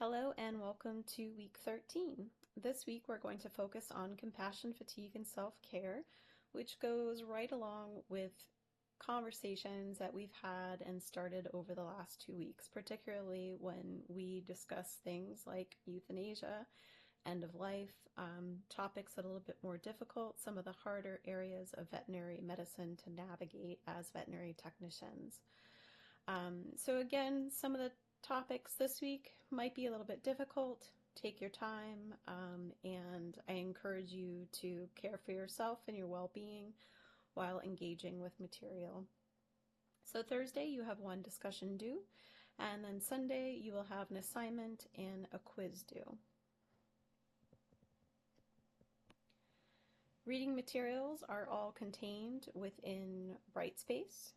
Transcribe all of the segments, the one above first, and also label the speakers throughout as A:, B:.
A: Hello and welcome to week 13. This week we're going to focus on compassion, fatigue, and self-care, which goes right along with conversations that we've had and started over the last 2 weeks, particularly when we discuss things like euthanasia, end of life, topics that are a little bit more difficult, some of the harder areas of veterinary medicine to navigate as veterinary technicians. So again, some of the topics this week might be a little bit difficult. Take your time, and I encourage you to care for yourself and your well-being while engaging with material. So Thursday you have one discussion due, and then Sunday you will have an assignment and a quiz due. Reading materials are all contained within Brightspace.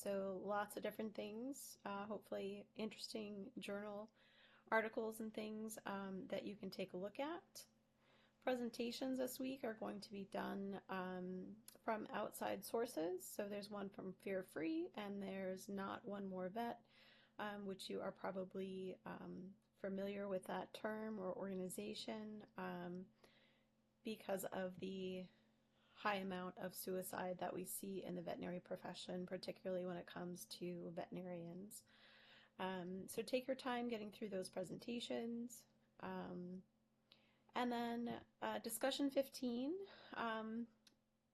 A: So lots of different things, hopefully interesting journal articles and things that you can take a look at. Presentations this week are going to be done from outside sources. So there's one from Fear Free and there's Not One More Vet, which you are probably familiar with that term or organization because of the high amount of suicide that we see in the veterinary profession, particularly when it comes to veterinarians. So take your time getting through those presentations. And then discussion 15,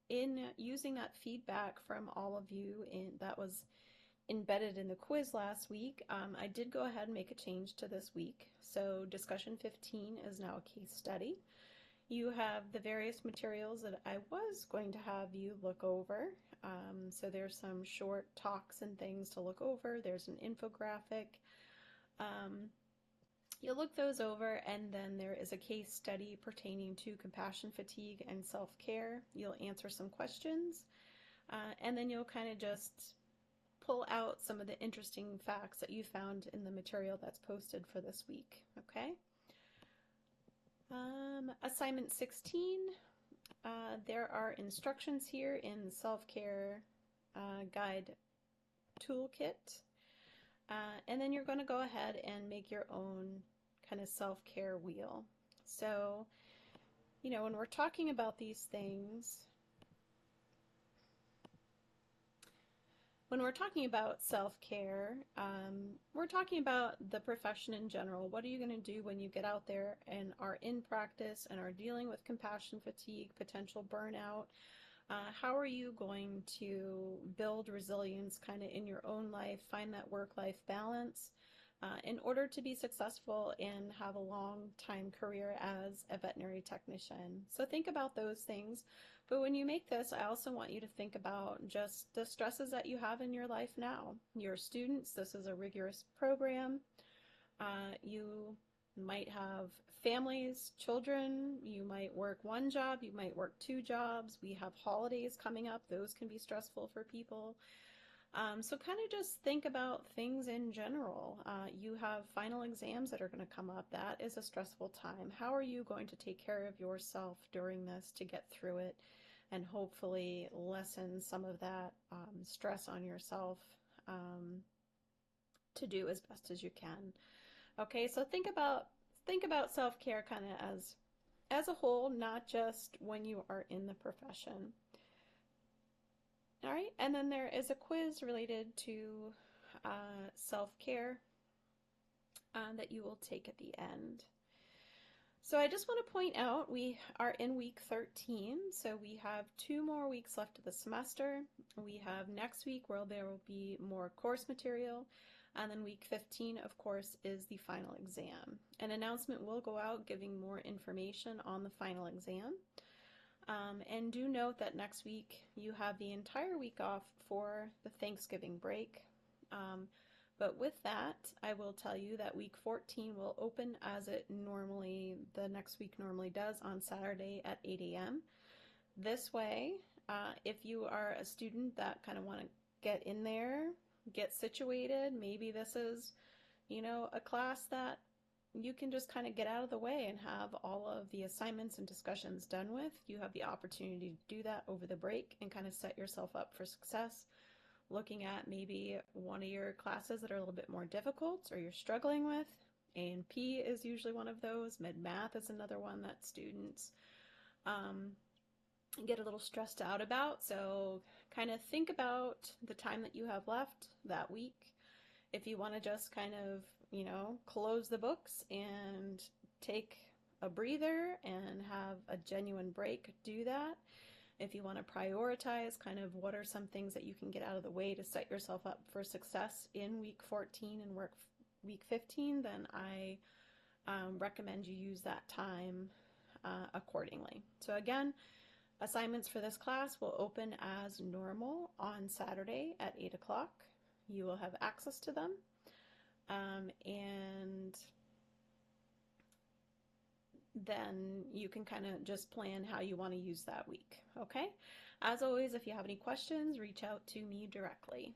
A: in using that feedback from all of you that was embedded in the quiz last week, I did go ahead and make a change to this week. So discussion 15 is now a case study. You have the various materials that I was going to have you look over. So there's some short talks and things to look over. There's an infographic. You'll look those over, and then there is a case study pertaining to compassion, fatigue, and self-care. You'll answer some questions, and then you'll kind of just pull out some of the interesting facts that you found in the material that's posted for this week, okay? Assignment 16, there are instructions here in the self-care guide toolkit. And then you're going to go ahead and make your own kind of self-care wheel. So, when we're talking about these things, when we're talking about self-care, we're talking about the profession in general. What are you going to do when you get out there and are in practice and are dealing with compassion fatigue, potential burnout? How are you going to build resilience kind of in your own life, find that work-life balance in order to be successful and have a long time career as a veterinary technician? So think about those things. But when you make this, I also want you to think about just the stresses that you have in your life now. Your students, this is a rigorous program. You might have families, children, you might work one job, you might work two jobs. We have holidays coming up, those can be stressful for people. So kind of just think about things in general. You have final exams that are going to come up. That is a stressful time. How are you going to take care of yourself during this to get through it and hopefully lessen some of that stress on yourself to do as best as you can? Okay, so think about self-care kind of as a whole, not just when you are in the profession. All right, and then there is a quiz related to self-care that you will take at the end. So I just want to point out we are in week 13, so we have 2 more weeks left of the semester. We have next week where there will be more course material, and then week 15, of course, is the final exam. An announcement will go out giving more information on the final exam. And do note that next week you have the entire week off for the Thanksgiving break. But with that, I will tell you that week 14 will open as it normally, the next week normally does, on Saturday at 8 a.m. This way, if you are a student that kind of want to get in there, get situated, maybe this is, a class that you can just kind of get out of the way and have all of the assignments and discussions done with. You have the opportunity to do that over the break and kind of set yourself up for success, looking at maybe one of your classes that are a little bit more difficult or you're struggling with, A&P is usually one of those. Mid-math is another one that students um, get a little stressed out about. So kind of think about the time that you have left that week. If you want to just kind of, close the books and take a breather and have a genuine break, do that. If you want to prioritize kind of what are some things that you can get out of the way to set yourself up for success in week 14 and work week 15, then I recommend you use that time accordingly. So again, assignments for this class will open as normal on Saturday at 8 o'clock. You will have access to them. And then you can kind of just plan how you want to use that week. Okay? As always, if you have any questions, reach out to me directly.